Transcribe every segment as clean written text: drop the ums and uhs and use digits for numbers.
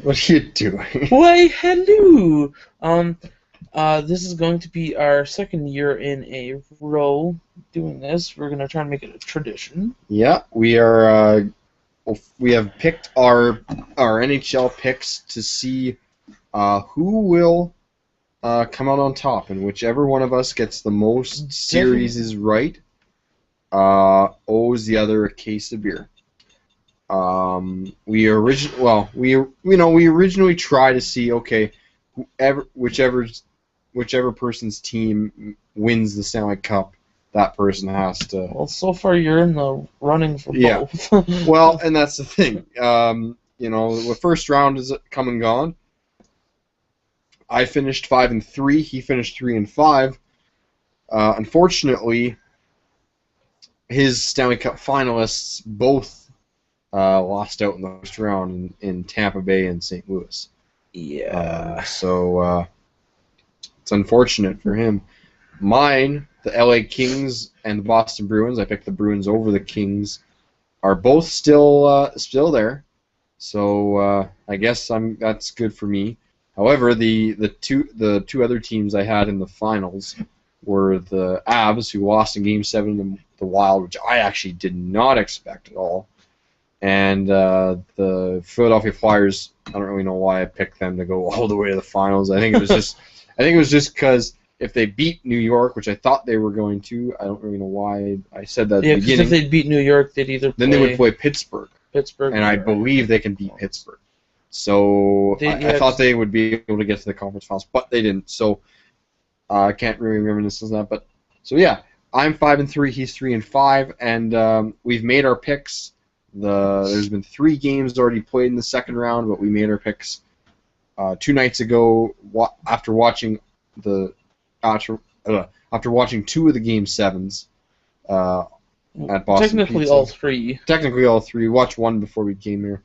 What are you doing? Why, hello! This is going to be our second year in a row doing this. We're gonna try and make it a tradition. Yeah, we are. We have picked our NHL picks to see who will come out on top, and whichever one of us gets the most Definitely. series right owes the other a case of beer. We originally tried to see, okay, whichever person's team wins the Stanley Cup, that person has to. Well, so far you're in the running for Yeah. both. Well, and that's the thing. The first round is come and gone. I finished 5-3. He finished 3-5. Unfortunately, his Stanley Cup finalists both lost out in the first round in Tampa Bay and St. Louis. Yeah. So it's unfortunate for him. Mine, the LA Kings and the Boston Bruins, I picked the Bruins over the Kings, are both still there. So I guess that's good for me. However, the two other teams I had in the finals were the Avs, who lost in Game 7 to the Wild, which I actually did not expect at all, and the Philadelphia Flyers. I don't really know why I picked them to go all the way to the finals. I think it was just because if they beat New York, which I thought they were going to, I don't really know why I said that at Yeah, the because if beginning. they'd beat New York, they'd either Then they would play play Pittsburgh, Pittsburgh and I or believe they can beat Pittsburgh. So they. I Yeah, thought they would be able to get to the conference finals, but they didn't. So I can't really reminisce on that. But so yeah, I'm 5-3. He's 3-5, and we've made our picks. There's been 3 games already played in the second round, but we made our picks 2 nights ago after watching after, after watching 2 of the game 7s at Boston technically Pizza. all 3. Technically all 3. Watched 1 before we came here,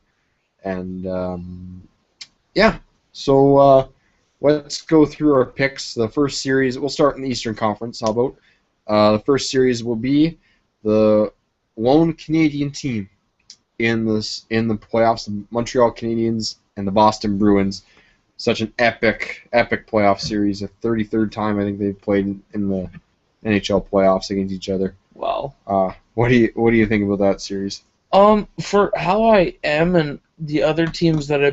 and yeah. So let's go through our picks. The first series, we'll start in the Eastern Conference. How about the first series will be the lone Canadian team in the playoffs, the Montreal Canadiens and the Boston Bruins. Such an epic playoff series. A 33rd time I think they've played in the NHL playoffs against each other. Wow. What do you think about that series? For how I am and the other teams that I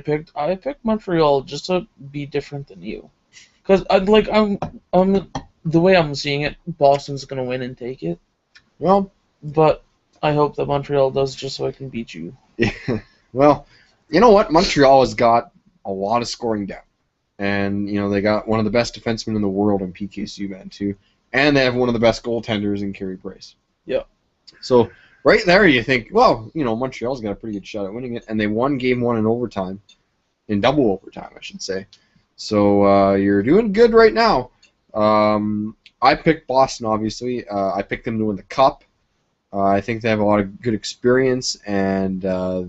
picked Montreal just to be different than you. Because I'm the way I'm seeing it, Boston's gonna win and take it. Well, But I hope that Montreal does just so I can beat you. well, you know what? Montreal has got a lot of scoring depth, and they got one of the best defensemen in the world in PK Subban too, and they have one of the best goaltenders in Carey Price. Yeah. So right there, you think, well, Montreal's got a pretty good shot at winning it, and they won Game 1 in overtime, in double overtime, I should say. So you're doing good right now. I picked Boston, obviously. I picked them to win the Cup. I think they have a lot of good experience, and I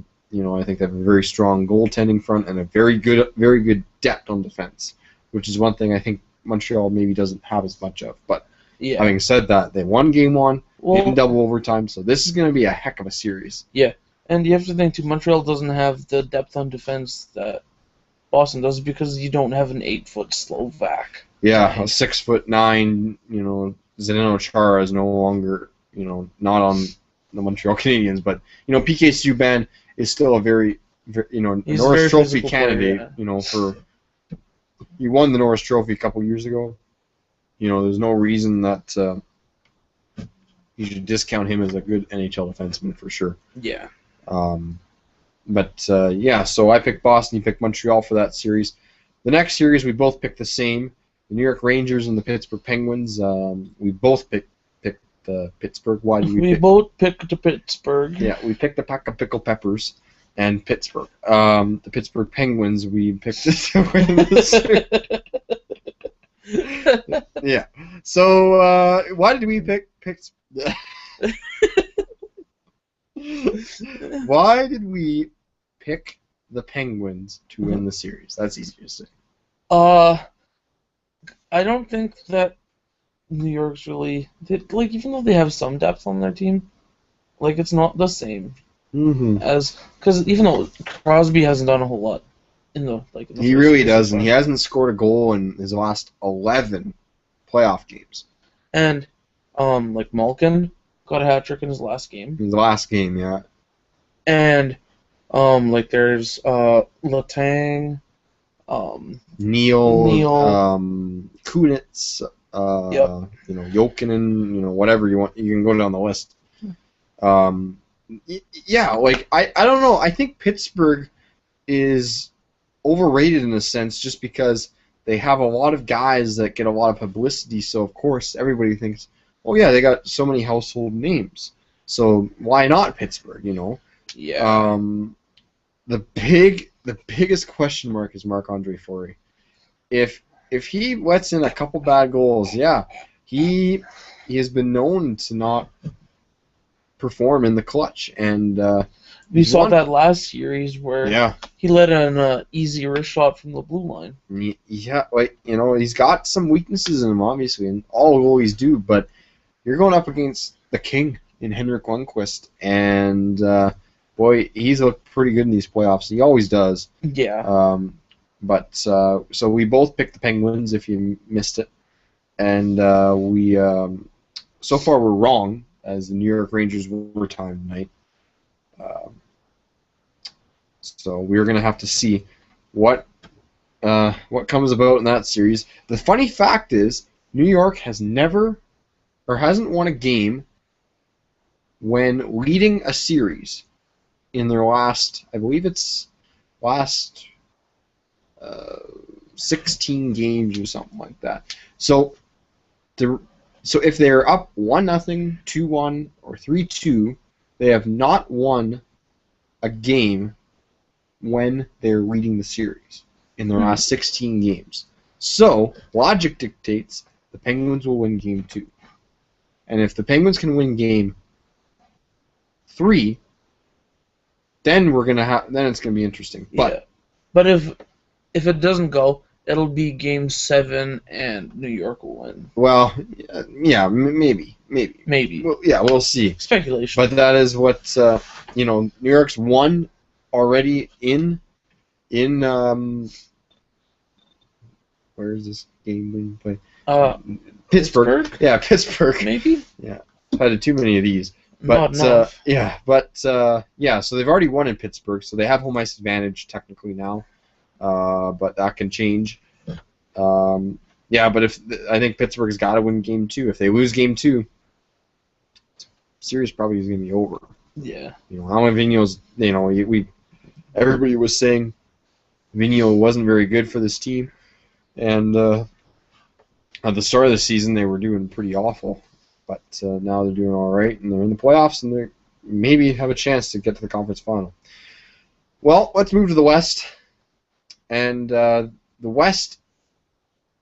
think they have a very strong goaltending front and a very good depth on defense, which is one thing I think Montreal maybe doesn't have as much of. But Yeah. having said that, they won Game 1 in Well, double overtime, so this is going to be a heck of a series. yeah. And you have to think too, Montreal doesn't have the depth on defense that Boston does because you don't have an 8-foot Slovak. Yeah, a 6'9", Zdeno Chara is no longer, not on the Montreal Canadiens, but PK Subban is still a very, He's a Norris very Trophy physical player, candidate. yeah. He won the Norris Trophy a couple years ago. There's no reason that you should discount him as a good NHL defenseman for sure. Yeah. Yeah, so I picked Boston, you picked Montreal for that series. The next series, we both picked the same. The New York Rangers and the Pittsburgh Penguins. We both picked Pittsburgh. Why did we We pick? both picked Pittsburgh. Yeah, we picked the pack of pickle peppers and Pittsburgh. The Pittsburgh Penguins, we picked to win the series. Yeah. So why did we pick Pittsburgh? Why did we pick the Penguins to win the series? That's easy to say. I don't think that New York's really even though they have some depth on their team, it's not the same Mm-hmm. as because even though Crosby hasn't done a whole lot, in the He first really series does, so and he far. hasn't scored a goal in his last 11 playoff games. And like Malkin got a hat trick in his last game. In the last game, yeah. And like there's Letang, Neil, Neil. Kunitz, Yep. Jokinen, whatever you want. You can go down the list. Um, yeah, like I don't know. I think Pittsburgh is overrated in a sense just because they have a lot of guys that get a lot of publicity. So of course everybody thinks, oh yeah, they got so many household names. So why not Pittsburgh? Yeah. The biggest question mark is Marc-Andre Fleury. If he lets in a couple bad goals, yeah, he has been known to not perform in the clutch, and We saw that last series where yeah, he let in an easy wrist shot from the blue line. yeah, like he's got some weaknesses in him, obviously, and all goalies do. But you're going up against the king in Henrik Lundqvist, and boy, he's looked pretty good in these playoffs. He always does. Yeah. But so we both picked the Penguins. If you missed it, and we so far we're wrong, as the New York Rangers were time tonight. So we're gonna have to see what comes about in that series. The funny fact is, New York has never or hasn't won a game when leading a series in their last, I believe it's last 16 games or something like that. So if they're up 1-0, 2-1, or 3-2, they have not won a game when they're leading the series in their last 16 games. So logic dictates the Penguins will win game 2. And if the Penguins can win game 3, then it's gonna be interesting. But if it doesn't go, it'll be game 7 and New York will win. Well, yeah, maybe. Maybe. Well, we'll see. Speculation. But that is what New York's won already in where is this game being played? Pittsburgh. Yeah, Pittsburgh. Maybe. Yeah, I've had too many of these. Not But enough. so they've already won in Pittsburgh, so they have home ice advantage technically now. But that can change. But I think Pittsburgh's got to win game 2. If they lose game 2, series probably is going to be over. Yeah. Alan Vigneaul's. Everybody was saying Vigneault wasn't very good for this team, and at the start of the season they were doing pretty awful. But now they're doing all right, and they're in the playoffs, and they maybe have a chance to get to the conference final. Well, let's move to the West. And the West,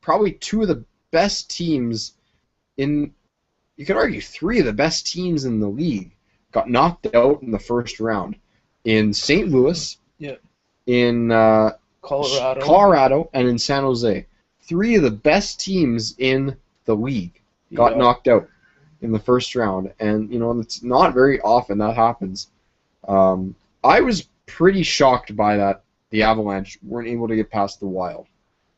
probably two of the best teams you could argue 3 of the best teams in the league got knocked out in the first round. In St. Louis, in Colorado, and in San Jose. 3 of the best teams in the league got knocked out in the first round. And, it's not very often that happens. I was pretty shocked by that. The Avalanche weren't able to get past the Wild.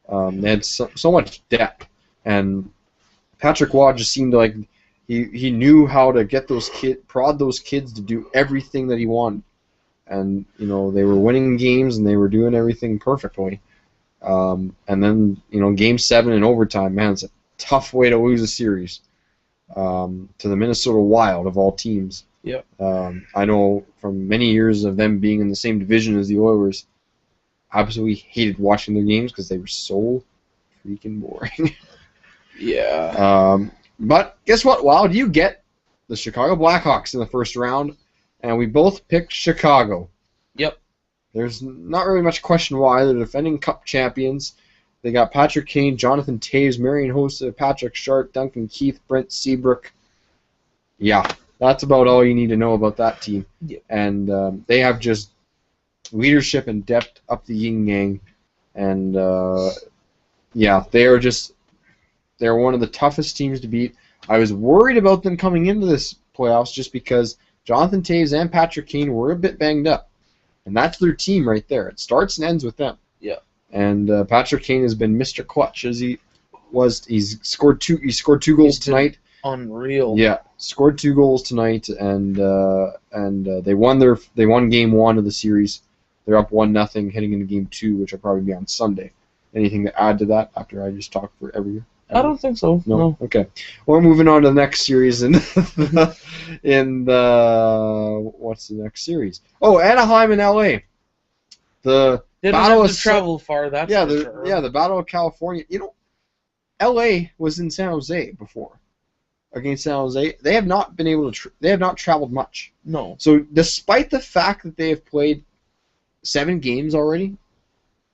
They had so much depth, and Patrick Waugh just seemed like he knew how to get prod those kids to do everything that he wanted, and they were winning games and they were doing everything perfectly. And then Game 7 in overtime, man, it's a tough way to lose a series to the Minnesota Wild of all teams. Yep. I know from many years of them being in the same division as the Oilers. Absolutely hated watching their games because they were so freaking boring. Yeah. But guess what, Wild? You get the Chicago Blackhawks in the first round, and we both picked Chicago. Yep. There's not really much question why. They're defending Cup champions. They got Patrick Kane, Jonathan Toews, Marian Hossa, Patrick Sharp, Duncan Keith, Brent Seabrook. Yeah, that's about all you need to know about that team. Yep. And they have just leadership and depth up the yin-yang. And, they're one of the toughest teams to beat. I was worried about them coming into this playoffs just because Jonathan Toews and Patrick Kane were a bit banged up. And that's their team right there. It starts and ends with them. Yeah. And Patrick Kane has been Mr. Clutch as he was. He's scored two. He scored 2 goals tonight. Unreal. Yeah, scored 2 goals tonight, and they won game 1 of the series. They're up 1-0 heading into game 2, which will probably be on Sunday. Anything to add to that after I just talked for every year? I don't think so. No. Okay. Well, we're moving on to the next series in what's the next series? Oh, Anaheim and LA. The They don't battle have of to travel far. That's for sure. the Battle of California. LA was in San Jose before. Against San Jose, they have not been able to. They have not traveled much. No. So, despite the fact that they have played 7 games already,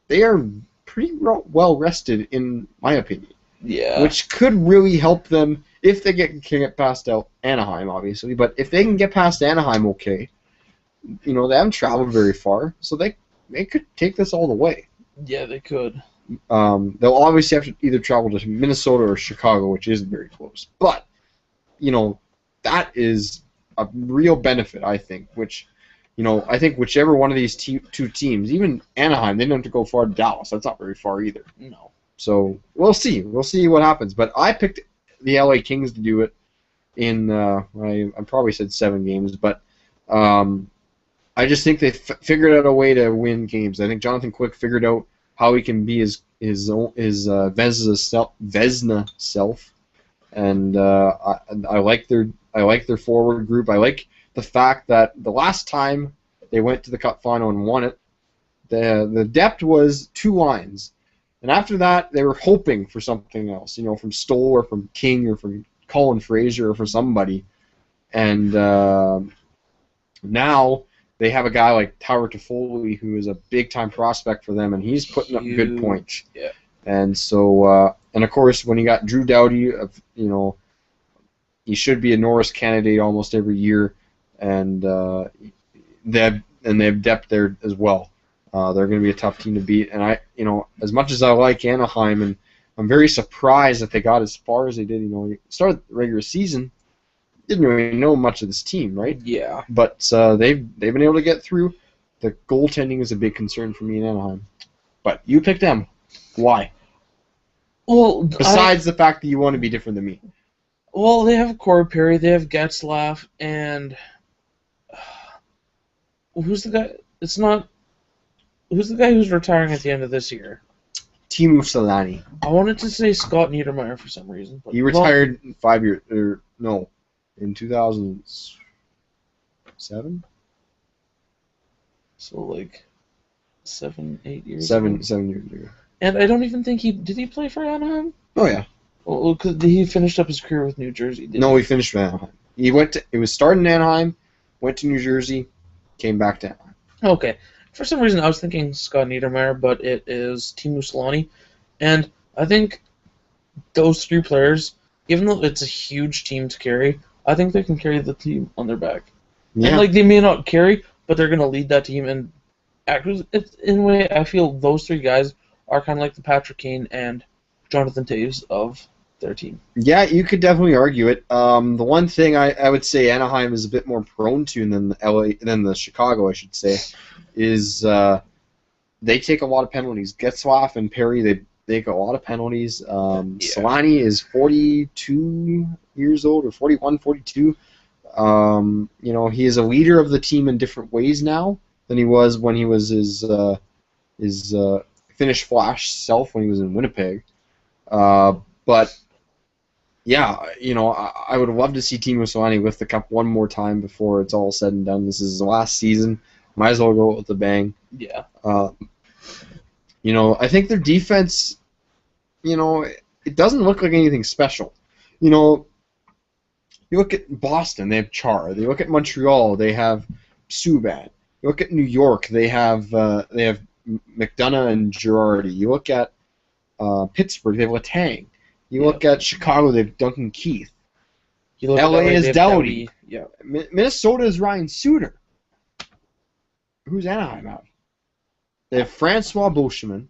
they are pretty well rested, in my opinion. Yeah. Which could really help them if they can get past Anaheim, obviously. But if they can get past Anaheim, okay. They haven't traveled very far, so they could take this all the way. Yeah, they could. They'll obviously have to either travel to Minnesota or Chicago, which isn't very close. But that is a real benefit, I think. Which, I think whichever one of these 2 teams, even Anaheim, they don't have to go far to Dallas. That's not very far either. No. So we'll see. We'll see what happens. But I picked the LA Kings to do it in I probably said 7 games, but I just think they figured out a way to win games. I think Jonathan Quick figured out how he can be his Vezina self, and I like their forward group. I like the fact that the last time they went to the Cup final and won it, the depth was 2 lines. And after that, they were hoping for something else, from Stoll or from King or from Colin Fraser or for somebody. And now they have a guy like Tyler Toffoli who is a big-time prospect for them, and he's putting up good points. Yeah. And so, and of course, when you got Drew Doughty, he should be a Norris candidate almost every year, and they have depth there as well. They're going to be a tough team to beat, and as much as I like Anaheim, and I'm very surprised that they got as far as they did. Started the regular season, didn't really know much of this team, right? Yeah. But they've been able to get through. The goaltending is a big concern for me in Anaheim. But you picked them. Why? Well, besides the fact that you want to be different than me. Well, they have Corey Perry, they have Getzlaff, and who's the guy? Who's the guy who's retiring at the end of this year? Teemu Selanne. I wanted to say Scott Niedermayer for some reason. But he retired in 5 years. In 2007. So like 7, 8 years. 7 years ago. And I don't even think did he play for Anaheim? Oh yeah. Well, because he finished up his career with New Jersey. No, he finished with Anaheim. He was starting in Anaheim, went to New Jersey, came back to Anaheim. Okay. For some reason, I was thinking Scott Niedermayer, but it is Teemu Selanne. And I think those 3 players, even though it's a huge team to carry, I think they can carry the team on their back. Yeah. And they may not carry, but they're going to lead that team. And in a way, I feel those 3 guys are kind of like the Patrick Kane and Jonathan Toews of their team. Yeah, you could definitely argue it. The one thing I would say Anaheim is a bit more prone to than the Chicago, I should say, is they take a lot of penalties. Getzlaff and Perry, they take a lot of penalties. Selanne is 42 years old, or 41, 42. He is a leader of the team in different ways now than he was when he was his Finnish Flash self when he was in Winnipeg. But yeah, I would love to see Teemu Selanne lift the cup one more time before it's all said and done. This is his last season. Might as well go with the bang. Yeah. I think their defense, it doesn't look like anything special. You look at Boston, they have Char. They look at Montreal, they have Subban. You look at New York, they have McDonough and Girardi. You look at Pittsburgh, they have Letang. You look at Chicago, they have Duncan Keith. LA is Doughty. Yeah. Minnesota is Ryan Suter. Who's Anaheim out? They have Francois Beauchemin,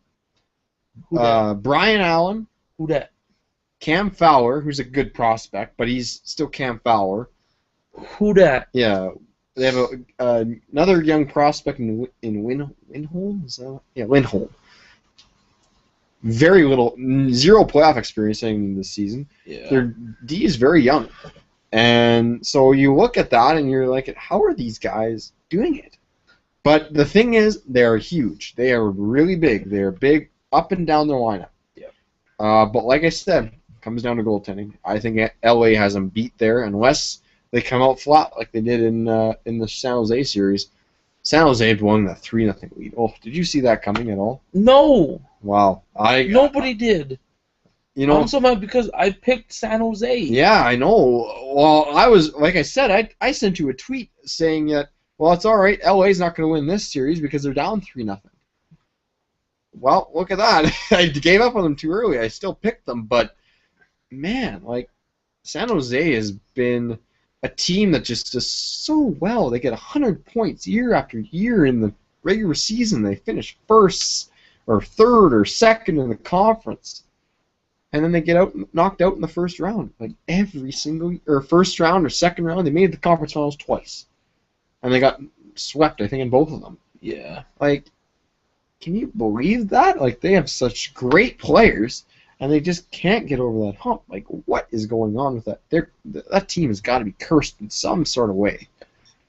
Brian Allen, Who dat? Cam Fowler, who's a good prospect, but he's still Cam Fowler. Who dat? Yeah, they have another young prospect in Lindholm. Lindholm. very little, zero playoff experience heading into this season. Yeah. Their D is very young. And so you look at that and you're like, how are these guys doing it? But the thing is, they're huge. They are really big. They're big up and down their lineup. Yep. But like I said, it comes down to goaltending. I think LA has them beat there unless they come out flat like they did in the San Jose series. San Jose won that 3-0 lead. Oh, did you see that coming at all? No. Wow. Nobody did. You know, I'm so mad because I picked San Jose. yeah, I know. Well, I was, like I said, I sent you a tweet saying that, well, it's all right. LA's not going to win this series because they're down 3-0. Well, look at that. I gave up on them too early. I still picked them, but man, like San Jose has been a team that just does so well. They get 100 points year after year in the regular season. They finish first or third or second in the conference. And then they get knocked out in the first round. Like every single, or first round or second round, they made the conference finals twice. And they got swept, I think, in both of them. Yeah. Like, can you believe that? Like, they have such great players, and they just can't get over that hump. Like, what is going on with that? That team has got to be cursed in some sort of way.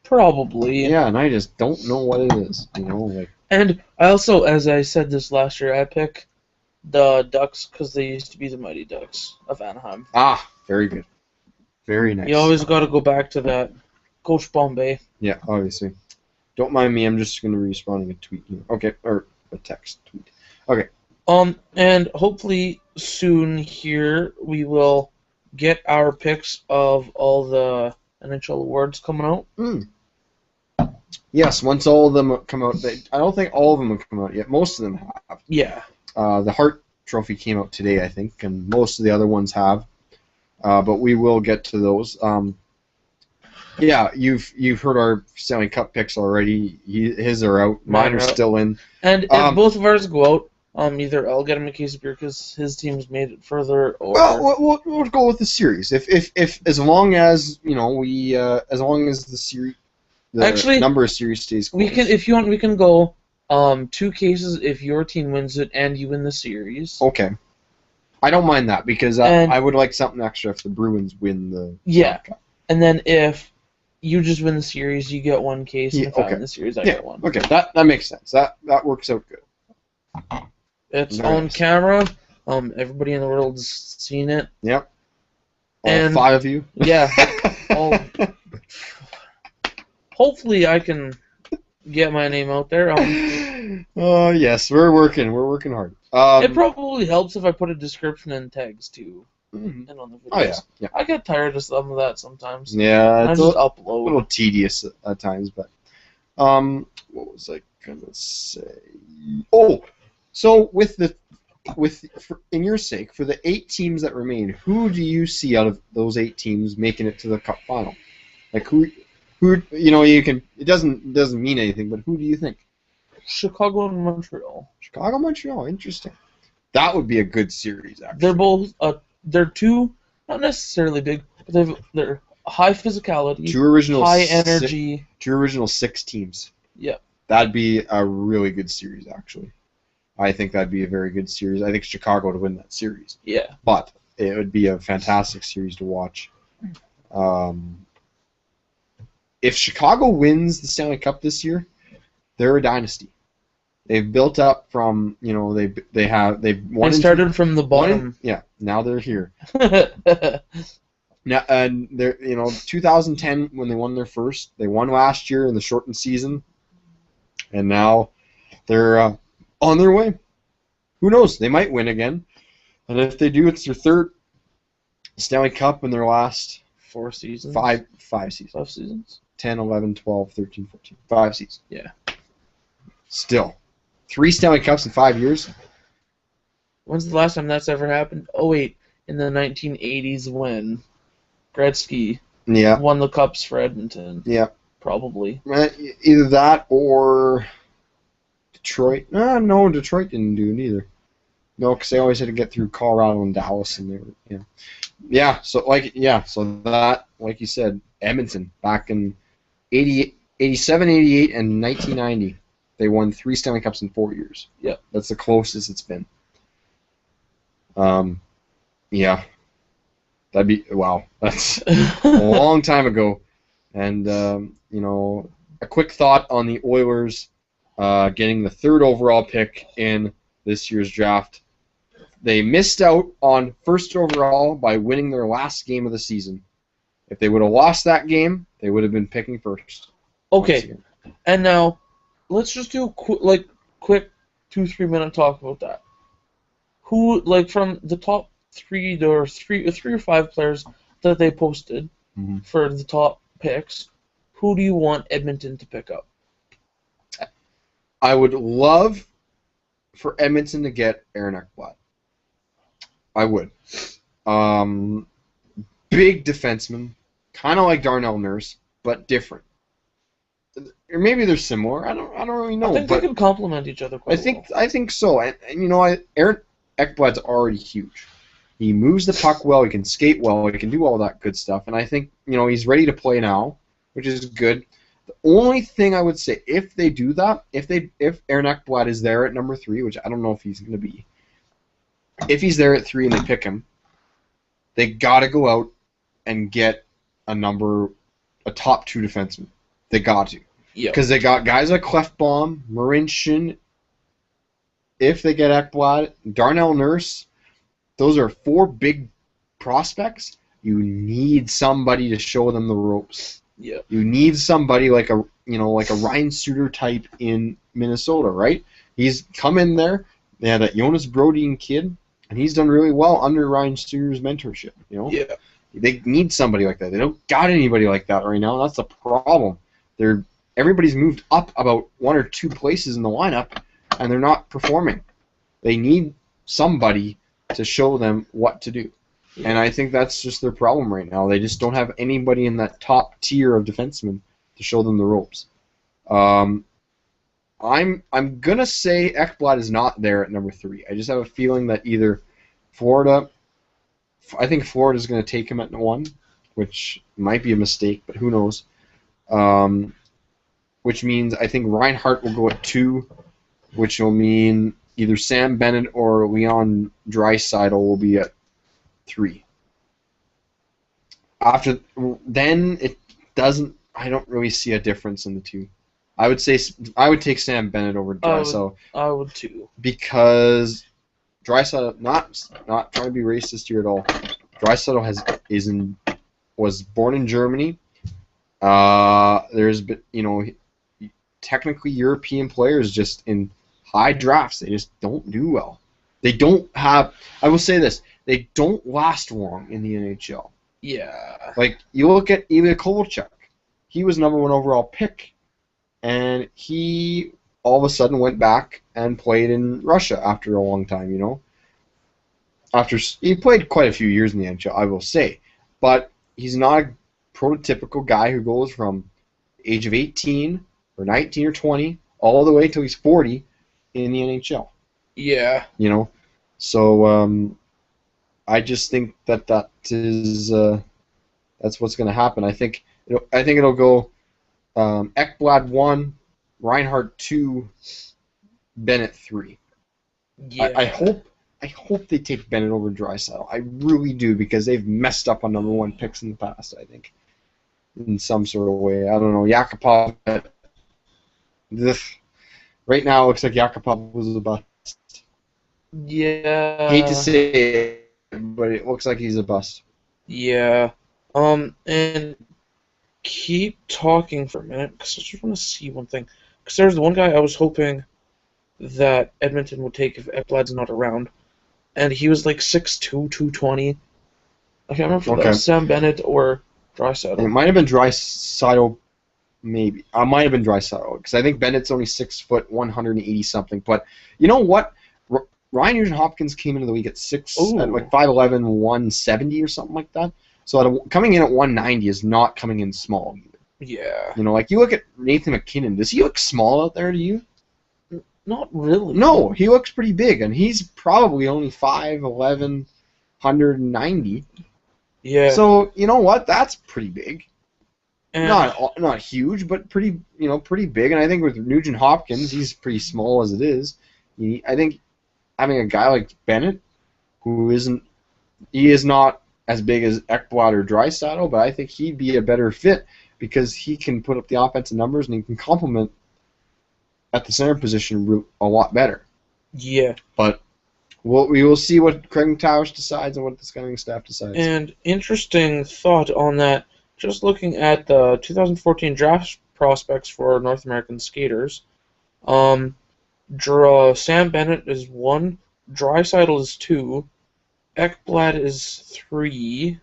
Probably. Yeah, and I just don't know what it is. You know, like. And I also, as I said this last year, I pick the Ducks because they used to be the Mighty Ducks of Anaheim. Ah, very good. Very nice. You always got to go back to that. Coach Bombay. Yeah, obviously. Don't mind me. I'm just going to be responding a tweet here. Okay, or a text tweet. Okay. And hopefully soon here we will get our picks of all the NHL awards coming out. Yes, once all of them come out. I don't think all of them have come out yet. Most of them have. Yeah. The Hart Trophy came out today, I think, and most of the other ones have. But we will get to those. Yeah, you've heard our Stanley Cup picks already. His are out. Mine are still in. And if both of ours go out, either I'll get him a case of beer because his team's made it further, or well, we'll go with the series. If as long as we as long as the series, the number of series stays close. We can, if you want, we can go 2 cases if your team wins it and you win the series. Okay. I don't mind that because I would like something extra if the Bruins win the Cup. And then if you just win the series, you get 1 case, and if I win the series, I get 1. Okay, that makes sense. That works out good. It's on camera. Everybody in the world's seen it. Yep. All 5 of you? Yeah. Hopefully I can get my name out there. Oh, yes, we're working hard. It probably helps if I put a description and tags too. And on the videos. Oh, yeah. I get tired of some of that sometimes. Yeah, it's a little tedious at times, but what was I gonna say? Oh, so in your sake, for the 8 teams that remain, who do you see out of those 8 teams making it to the Cup final? Like who you can. It doesn't mean anything, but who do you think? Chicago and Montreal. Chicago, Montreal, interesting. That would be a good series, actually. They're both. They're 2, not necessarily big, but they're high physicality, 2 original high energy. 2 original 6 teams. Yep. That'd be a really good series, actually. I think that'd be a very good series. I think Chicago would win that series. Yeah. But it would be a fantastic series to watch. If Chicago wins the Stanley Cup this year, they're a dynasty. They've built up from they've started from the bottom. Now they're here. Now and they're 2010 when they won their first. They won last year in the shortened season, and now they're on their way. Who knows? They might win again, and if they do, it's their 3rd Stanley Cup in their last 4 seasons. 5 seasons. 5 seasons. 10, 11, 12, 13, 14. 5 seasons. Yeah. Still. 3 Stanley Cups in 5 years. When's the last time that's ever happened? Oh, wait. In the 1980s when Gretzky won the Cups for Edmonton. Yeah. Probably. Either that or Detroit. No, Detroit didn't do it either. No, because they always had to get through Colorado and Dallas, and they were, yeah. So that, like you said, Edmonton back in 87, 88, and 1990, they won 3 Stanley Cups in 4 years. Yep. That's the closest it's been. Yeah, that'd be wow. That's a long time ago. And a quick thought on the Oilers getting the third overall pick in this year's draft. They missed out on first overall by winning their last game of the season. If they would have lost that game, they would have been picking first. Okay, and now let's just do a quick 2-3 minute talk about that. Who, like, from the top three, there are three or five players that they posted for the top picks. Who do you want Edmonton to pick up? I would love for Edmonton to get Aaron Ekblad. I would. Big defenseman, kind of like Darnell Nurse, but different. Or maybe they're similar. I don't really know. I think they could complement each other quite well. I think so. And Aaron Ekblad's already huge. He moves the puck well. He can skate well. He can do all that good stuff. And I think he's ready to play now, which is good. The only thing I would say, if they do that, if Aaron Ekblad is there at number 3, which I don't know if he's going to be, if he's there at 3 and they pick him, they got to go out and get a top 2 defenseman. They got to. Yeah. Because they got guys like Clefbaum, Marincin, if they get Ekblad, Darnell Nurse. Those are 4 big prospects. You need somebody to show them the ropes. Yeah. You need somebody like a Ryan Suter type in Minnesota, right? He's come in there. They had that Jonas Brodin kid, and he's done really well under Ryan Suter's mentorship. Yeah. They need somebody like that. They don't got anybody like that right now. That's the problem. Everybody's moved up about 1 or 2 places in the lineup, and they're not performing. They need somebody to show them what to do. Yeah. And I think that's just their problem right now. They just don't have anybody in that top tier of defensemen to show them the ropes. I'm gonna say Ekblad is not there at number 3. I just have a feeling that either Florida's going to take him at 1, which might be a mistake, but who knows. Which means I think Reinhart will go at 2, which will mean either Sam Bennett or Leon Draisaitl will be at 3. After then, I don't really see a difference in the 2. I would take Sam Bennett over Draisaitl. I would too. Because Draisaitl, not trying to be racist here at all. Draisaitl was born in Germany. There's been, technically European players just in high drafts, they just don't do well. They don't have. I will say this: they don't last long in the NHL. Yeah. Like you look at Ilya Kovalchuk, he was number 1 overall pick, and he all of a sudden went back and played in Russia after a long time. After he played quite a few years in the NHL, I will say, but he's not a prototypical guy who goes from the age of 18 or 19 or 20 all the way till he's 40 in the NHL. Yeah. So I just think that is that's what's going to happen. I think it'll go Ekblad 1, Reinhart 2, Bennett 3. Yeah. I hope they take Bennett over Draisaitl. I really do, because they've messed up on number 1 picks in the past, I think, in some sort of way. I don't know. Yakupov. Right now, it looks like Yakupov was a bust. Yeah. Hate to say it, but it looks like he's a bust. Yeah. And keep talking for a minute, because I just want to see one thing. Because there's one guy I was hoping that Edmonton would take if Ekblad's not around, and he was like 6'2", 220. I can't remember if that was Sam Bennett or Draisaitl. It might have been Draisaitl. Maybe. I might have been Draisaitl, because I think Bennett's only 6 foot, 180 something. But you know what? Ryan Nugent-Hopkins came into the league at 5'11", 170 or something like that. So coming in at 190 is not coming in small either. Yeah. Like you look at Nathan McKinnon. Does he look small out there to you? Not really. No, he looks pretty big, and he's probably only 5'11", 190. Yeah. So you know what? That's pretty big. And Not huge, but pretty big. And I think with Nugent Hopkins, he's pretty small as it is. I think having a guy like Bennett, who isn't. He is not as big as Ekblad or Draisaitl, but I think he'd be a better fit because he can put up the offensive numbers and he can complement at the center position a lot better. Yeah. But we will see what Craig McTavish decides and what the scouting staff decides. And interesting thought on that, just looking at the 2014 draft prospects for North American skaters, Sam Bennett is 1, Draisaitl is 2, Ekblad is 3,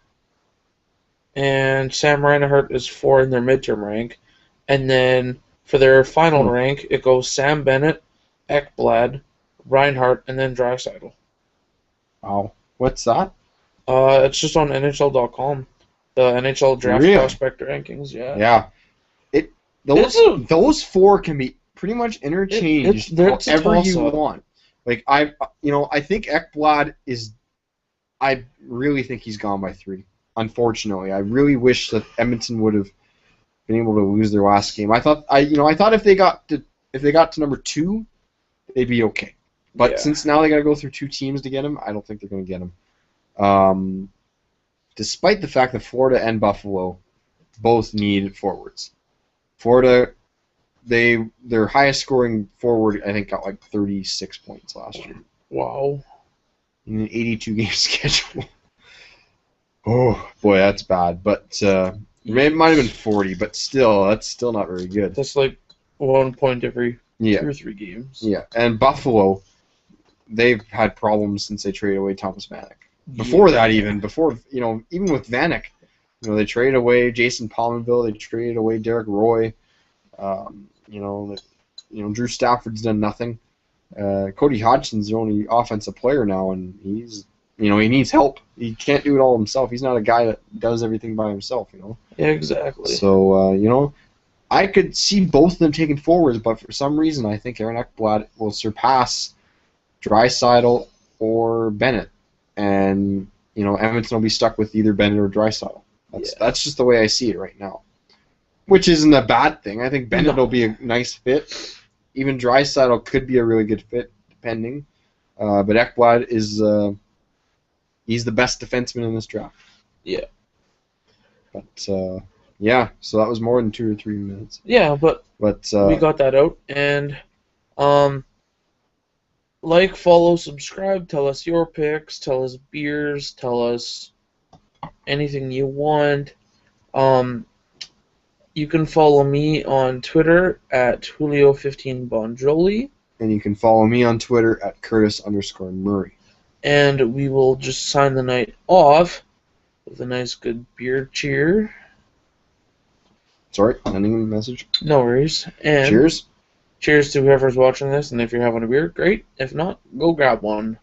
and Sam Reinhart is 4 in their midterm rank. And then for their final rank, it goes Sam Bennett, Ekblad, Reinhart, and then Draisaitl. Wow. What's that? It's just on NHL.com. The NHL draft prospect rankings, yeah. Yeah. Those 4 can be pretty much interchanged however you want. Like I think Ekblad is. I really think he's gone by 3. Unfortunately, I really wish that Edmonton would have been able to lose their last game. I thought if they got to number 2, they'd be okay. But since now they got to go through 2 teams to get him, I don't think they're going to get him. Despite the fact that Florida and Buffalo both need forwards. Florida, their highest scoring forward, I think, got like 36 points last year. Wow. In an 82-game schedule. Oh, boy, that's bad. But it might have been 40, but still, that's still not very good. That's like 1 point every 2 or 3 games. Yeah, and Buffalo, they've had problems since they traded away Thomas Vanek. Before that, even with Vanek, they traded away Jason Pominville, they traded away Derek Roy. Drew Stafford's done nothing. Cody Hodgson's the only offensive player now, and he needs help. He can't do it all himself. He's not a guy that does everything by himself, Yeah, exactly. So, I could see both of them taking forwards, but for some reason, I think Aaron Ekblad will surpass Draisaitl or Bennett, and Edmonton will be stuck with either Bennett or Draisaitl. That's just the way I see it right now, which isn't a bad thing. I think Bennett will be a nice fit. Even Draisaitl could be a really good fit, depending. But Ekblad is he's the best defenseman in this draft. Yeah. But so that was more than 2 or 3 minutes. Yeah, but we got that out, and like, follow, subscribe, tell us your picks, tell us beers, tell us anything you want. You can follow me on Twitter at Julio15Bonjoli. And you can follow me on Twitter at Curtis_Murray. And we will just sign the night off with a nice good beer cheer. Sorry, ending message. No worries. And cheers. Cheers to whoever's watching this, and if you're having a beer, great. If not, go grab one.